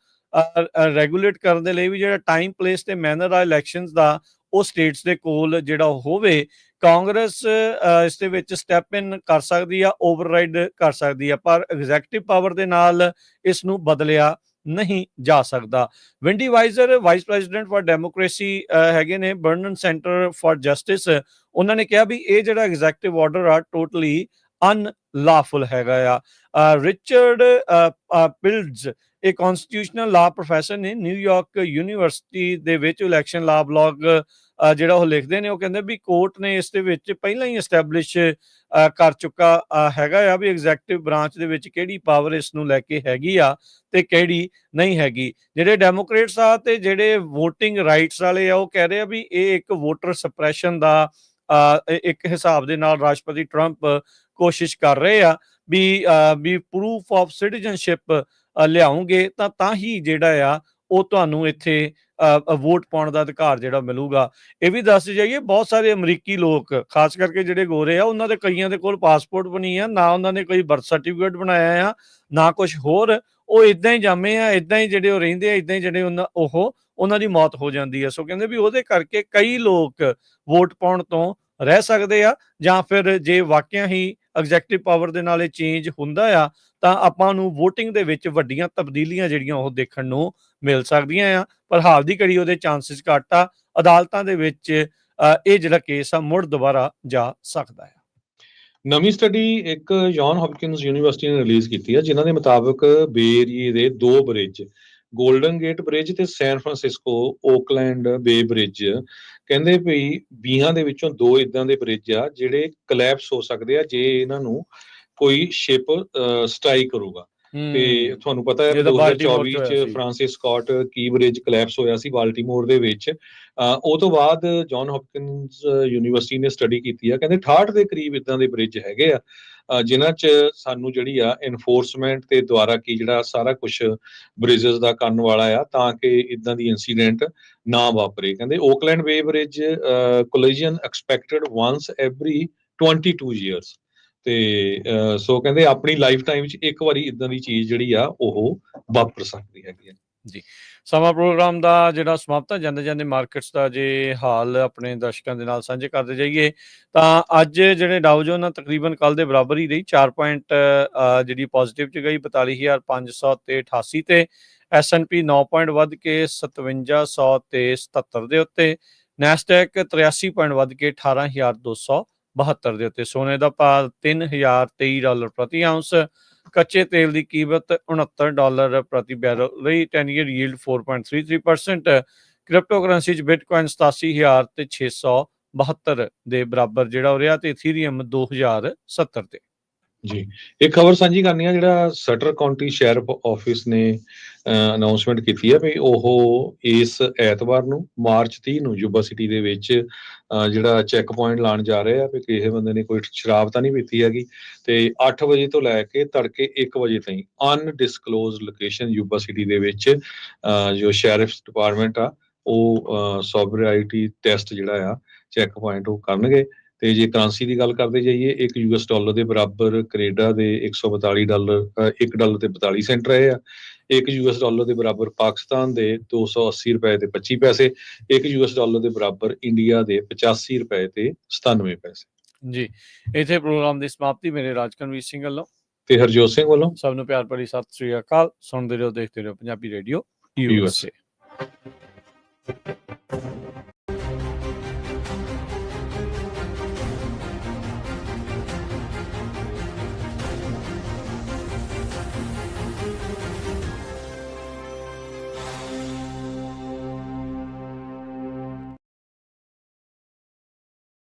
ਰੈਗੂਲੇਟ ਕਰਨ ਦੇ ਲਈ ਵੀ ਜਿਹੜਾ ਟਾਈਮ, ਪਲੇਸ ਤੇ ਮੈਨਰ ਆ ਇਲੈਕਸ਼ਨਸ ਦਾ, ਉਹ ਸਟੇਟਸ ਦੇ ਕੋਲ ਜਿਹੜਾ ਹੋਵੇ। ਕਾਂਗਰਸ ਇਸ ਦੇ ਵਿੱਚ ਸਟੈਪ ਇਨ ਕਰ ਸਕਦੀ ਆ, ਓਵਰਰਾਈਡ ਕਰ ਸਕਦੀ ਆ, ਪਰ ਐਗਜ਼ੈਕਟਿਵ ਪਾਵਰ ਦੇ ਨਾਲ ਇਸ ਨੂੰ ਬਦਲਿਆ ਨਹੀਂ ਜਾ ਸਕਦਾ। ਵਿੰਡੀ ਵਾਈਜ਼ਰ ਵਾਈਸ ਪ੍ਰੈਜ਼ੀਡੈਂਟ ਫॉर ਡੈਮੋਕ੍ਰੇਸੀ ਹੈਗੇ ਨੇ, ਬਰਨਨ ਸੈਂਟਰ ਫॉर ਜਸਟਿਸ। ਉਹਨਾਂ ਨੇ ਕਿਹਾ ਵੀ ਇਹ ਜਿਹੜਾ ਐਗਜ਼ੈਕਟਿਵ ਆਰਡਰ ਆ ਟੋਟਲੀ ਅਨਲਾਫੁਲ ਹੈਗਾ ਆ। ਰਿਚਰਡ ਪਿਲਡਜ਼ ਇਹ ਕਨਸਟੀਟਿਊਸ਼ਨਲ ਲਾ ਪ੍ਰੋਫੈਸਰ ਨੇ, ਨਿਊਯਾਰਕ ਯੂਨੀਵਰਸਿਟੀ ਦੇ ਵਿੱਚ ਇਲੈਕਸ਼ਨ ਲਾ ਬਲੌਗ ਜਿਹੜਾ ਉਹ ਲਿਖਦੇ ਨੇ। ਉਹ ਕਹਿੰਦੇ ਵੀ ਕੋਰਟ ਨੇ ਇਸ ਦੇ ਵਿੱਚ ਪਹਿਲਾਂ ਹੀ ਐਸਟੈਬਲਿਸ਼ ਕਰ ਚੁੱਕਾ ਹੈਗਾ ਆ ਵੀ ਐਗਜ਼ੈਕਟਿਵ ਬ੍ਰਾਂਚ ਦੇ ਵਿੱਚ ਕਿਹੜੀ ਪਾਵਰ ਇਸ ਨੂੰ ਲੈ ਕੇ ਹੈਗੀ ਆ ਤੇ ਕਿਹੜੀ ਨਹੀਂ ਹੈਗੀ। ਜਿਹੜੇ ਡੈਮੋਕ੍ਰੇਟਸ ਆ ਤੇ ਜਿਹੜੇ ਵੋਟਿੰਗ ਰਾਈਟਸ ਵਾਲੇ ਆ ਉਹ ਕਹਿ ਰਹੇ ਆ ਵੀ ਇਹ ਇੱਕ ਵੋਟਰ ਸਪਰੈਸ਼ਨ ਦਾ ਇੱਕ ਹਿਸਾਬ ਦੇ ਨਾਲ ਰਾਸ਼ਟਰਪਤੀ ਟਰੰਪ ਕੋਸ਼ਿਸ਼ ਕਰ ਰਹੇ ਆ ਵੀ ਪ੍ਰੂਫ ਆਫ ਸਿਟੀਜ਼ਨਸ਼ਿਪ ਲਿਆਉਂਗੇ ਤਾਂ ਹੀ ਜਿਹੜਾ ਆ ਉਹ ਤੁਹਾਨੂੰ ਇੱਥੇ ਵੋਟ ਪਾਉਣ ਦਾ ਅਧਿਕਾਰ ਜਿਹੜਾ ਮਿਲੂਗਾ। ਇਹ ਵੀ ਦੱਸ ਜਾਈਏ ਬਹੁਤ ਸਾਰੇ ਅਮਰੀਕੀ ਲੋਕ, ਖਾਸ ਕਰਕੇ ਜਿਹੜੇ ਗੋਰੇ ਆ, ਉਹਨਾਂ ਦੇ ਕਈਆਂ ਦੇ ਕੋਲ ਪਾਸਪੋਰਟ ਵੀ ਨਹੀਂ ਆ, ਨਾ ਉਹਨਾਂ ਨੇ ਕੋਈ ਬਰਥ ਸਰਟੀਫਿਕੇਟ ਬਣਾਇਆ ਆ, ਨਾ ਕੁਝ ਹੋਰ। ਉਹ ਇਦਾਂ ਹੀ ਜਾਮੇ ਆ, ਇਦਾਂ ਹੀ ਜਿਹੜੇ ਉਹ ਰਹਿੰਦੇ ਆ, ਇਦਾਂ ਹੀ ਜਿਹੜੇ ਉਹਨਾਂ ਦੀ ਮੌਤ ਹੋ ਜਾਂਦੀ ਹੈ। ਸੋ ਕਹਿੰਦੇ ਵੀ ਉਹਦੇ ਕਰਕੇ ਕਈ ਲੋਕ ਵੋਟ ਪਾਉਣ ਤੋਂ ਰਹਿ ਸਕਦੇ ਆ, ਜਾਂ ਫਿਰ ਜੇ ਵਾਕਿਆ ਹੀ ਐਗਜ਼ੈਕਟਿਵ ਪਾਵਰ ਦੇ ਨਾਲ ਇਹ ਚੇਂਜ ਹੁੰਦਾ ਆ ਤਾਂ ਆਪਾਂ ਨੂੰ ਵੋਟਿੰਗ ਦੇ ਵਿੱਚ ਵੱਡੀਆਂ ਤਬਦੀਲੀਆਂ ਜਿਹੜੀਆਂ ਉਹ ਦੇਖਣ ਨੂੰ ਮਿਲ ਸਕਦੀਆਂ ਆ। ਪਰ ਹਾਲ ਦੀ ਘੜੀ ਉਹਦੇ ਚਾਂਸਸ ਘੱਟ ਆ। ਅਦਾਲਤਾਂ ਦੇ ਵਿੱਚ ਇਹ ਜਿਹੜਾ ਕੇਸ ਆ ਮੁੜ ਦੁਬਾਰਾ ਜਾ ਸਕਦਾ ਆ। ਨਵੀਂ ਸਟੱਡੀ ਇੱਕ ਜੌਨ ਹੌਪਕਿੰਸ ਯੂਨੀਵਰਸਿਟੀ ਨੇ ਰਿਲੀਜ਼ ਕੀਤੀ ਹੈ, ਜਿਨ੍ਹਾਂ ਦੇ ਮੁਤਾਬਕ ਬੇ ਏਰੀਏ ਦੇ 2 ਬ੍ਰਿਜ, ਗੋਲਡਨ ਗੇਟ ਬ੍ਰਿਜ ਤੇ ਸੈਨ ਫਰਾਂਸਿਸਕੋ ਓਕਲੈਂਡ ਬੇ ਬ੍ਰਿਜ, ਕਹਿੰਦੇ ਵੀ 20 ਦੇ ਵਿੱਚੋਂ 2 ਇਦਾਂ ਦੇ ਬ੍ਰਿਜ ਆ ਜਿਹੜੇ ਕਲੈਪਸ ਹੋ ਸਕਦੇ ਆ ਜੇ ਇਹਨਾਂ ਨੂੰ ਕੋਈ ਸ਼ਿਪ ਸਟ੍ਰਾਈਕ ਕਰੂਗਾ। ਤੇ ਤੁਹਾਨੂੰ ਪਤਾ ਹੈ 2024 ਚ ਫਰਾਂਸਿਸ ਸਕਾਟ ਕੀ ਬ੍ਰਿਜ ਕਲੈਪਸ ਹੋਇਆ ਸੀ ਬਾਲਟੀਮੋਰ ਦੇ ਵਿੱਚ। ਉਹ ਤੋਂ ਬਾਅਦ ਜੌਨ ਹੌਪਕਿੰਸ ਯੂਨੀਵਰਸਿਟੀ ਨੇ ਸਟੱਡੀ ਕੀਤੀ ਆ, ਕਹਿੰਦੇ 68 ਦੇ ਕਰੀਬ ਇਦਾਂ ਦੇ ਬ੍ਰਿਜ ਹੈਗੇ ਆ ਜਿਨ੍ਹਾਂ 'ਚ ਸਾਨੂੰ ਜਿਹੜੀ ਆ ਇਨਫੋਰਸਮੈਂਟ ਤੇ ਦੁਆਰਾ ਕੀ ਜਿਹੜਾ ਸਾਰਾ ਕੁਝ ਬ੍ਰਿਜਸ ਦਾ ਕਰਨ ਵਾਲਾ ਆ ਤਾਂ ਕਿ ਇਦਾਂ ਦੀ ਇਨਸੀਡੈਂਟ ਨਾ ਵਾਪਰੇ। ਕਹਿੰਦੇ Oakland Bay Bridge collision expected once every 22 years। ਤੇ ਸੋ ਕਹਿੰਦੇ ਆਪਣੀ ਲਾਈਫ ਟਾਈਮ 'ਚ ਇੱਕ ਵਾਰੀ ਇਦਾਂ ਦੀ ਚੀਜ਼ ਜਿਹੜੀ ਆ ਉਹ ਵਾਪਰ ਸਕਦੀ ਹੈਗੀ ਆ ਜੀ। ਸਮਾਂ ਪ੍ਰੋਗਰਾਮ ਦਾ ਜਿਹੜਾ ਸਮਾਪਤ ਜਾਂਦੇ ਮਾਰਕੀਟਸ ਦਾ ਜੇ ਹਾਲ ਆਪਣੇ ਦਰਸ਼ਕਾਂ ਦੇ ਨਾਲ ਸਾਂਝੇ ਕਰਦੇ ਜਾਈਏ ਤਾਂ ਅੱਜ ਜਿਹੜੇ ਡਾਊ ਜੋਨ ਤਕਰੀਬਨ ਕੱਲ ਦੇ ਬਰਾਬਰ ਹੀ ਰਹੀ, 4 ਪੁਆਇੰਟ ਜਿਹੜੀ ਪੋਜ਼ਿਟਿਵ 'ਚ ਗਈ 42,500 ਤੇ 88 ਤੇ। S&P 9 ਪੁਆਇੰਟ ਵੱਧ ਕੇ 5700 ਤੇ 77 ਦੇ ਉੱਤੇ। ਨੈਸਡੈਕ 83 ਪੁਆਇੰਟ ਵੱਧ ਕੇ 18,272 ਦੇ ਉੱਤੇ। ਸੋਨੇ ਦਾ ਭਾਅ $3,023 ਪ੍ਰਤੀ ਆਉਂਸ। ਕੱਚੇ ਤੇਲ ਦੀ ਕੀਮਤ $69 ਪ੍ਰਤੀ ਬੈਰਲ ਰਹੀ। 10 year yield 4.33%। ਕ੍ਰਿਪਟੋ ਕਰੰਸੀ 'ਚ ਬਿਟਕੋਇਨ 87,672 ਦੇ ਬਰਾਬਰ ਜਿਹੜਾ ਹੋ ਰਿਹਾ ਤੇ ਇਥੀਰੀਅਮ 2070 ਤੇ। ਜੀ, ਇੱਕ ਖਬਰ ਸਾਂਝੀ ਕਰਨੀ ਆ, ਜਿਹੜਾ ਸਟਰ ਕਾਉਂਟੀ ਸ਼ੈਰਿਫ ਆਫਿਸ ਨੇ ਅਨਾਉਂਸਮੈਂਟ ਕੀਤੀ ਹੈ ਵੀ ਉਹ ਇਸ ਐਤਵਾਰ ਨੂੰ ਮਾਰਚ 30 ਨੂੰ ਯੂਬਾ ਸਿਟੀ ਦੇ ਵਿੱਚ ਜਿਹੜਾ ਚੈੱਕ ਪੁਆਇੰਟ ਲਾਉਣ ਜਾ ਰਹੇ ਆ ਵੀ ਕਿਸੇ ਬੰਦੇ ਨੇ ਕੋਈ ਸ਼ਰਾਬ ਤਾਂ ਨਹੀਂ ਪੀਤੀ ਹੈਗੀ। ਤੇ 8 ਵਜੇ ਤੋਂ ਲੈ ਕੇ ਤੜਕੇ 1 ਵਜੇ ਤਾਈਂ ਅਨਡਿਸਕਲੋਜ਼ਡ ਲੋਕੇਸ਼ਨ ਯੂਬਾ ਸਿਟੀ ਦੇ ਵਿੱਚ ਜੋ ਸ਼ੈਰਿਫਸ ਡਿਪਾਰਟਮੈਂਟ ਆ ਉਹ ਸੋਬਰਾਇਟੀ ਟੈਸਟ ਜਿਹੜਾ ਆ ਚੈੱਕ ਪੁਆਇੰਟ ਉਹ ਕਰਨਗੇ। ਤੇ ਜੇ ਕਰੰਸੀ ਦੀ ਗੱਲ ਕਰਦੇ ਜਾਈਏ, $1 ਦੇ ਬਰਾਬਰ ਕੈਨੇਡਾ ਦੇ $142, $1 ਤੇ 42 ਸੈਂਟ ਰਹੇ ਆ। $1 ਦੇ ਬਰਾਬਰ ਪਾਕਿਸਤਾਨ ਦੇ $280 ਤੇ 25 ਪੈਸੇ। $1 ਦੇ ਬਰਾਬਰ ਇੰਡੀਆ ਦੇ $85 ਤੇ 97 ਪੈਸੇ। ਜੀ, ਇੱਥੇ ਪ੍ਰੋਗਰਾਮ ਦੀ ਸਮਾਪਤੀ ਮੇਰੇ ਰਾਜਕਨਵੀਰ ਸਿੰਘ ਵੱਲੋਂ ਤੇ ਹਰਜੋਤ ਸਿੰਘ ਵੱਲੋਂ ਸਭ ਨੂੰ ਪਿਆਰ ਭਰੀ ਸਤਿ ਸ੍ਰੀ ਅਕਾਲ। ਸੁਣਦੇ ਰਹੋ, ਦੇਖਦੇ ਰਹੋ ਪੰਜਾਬੀ ਰੇਡੀਓ USA।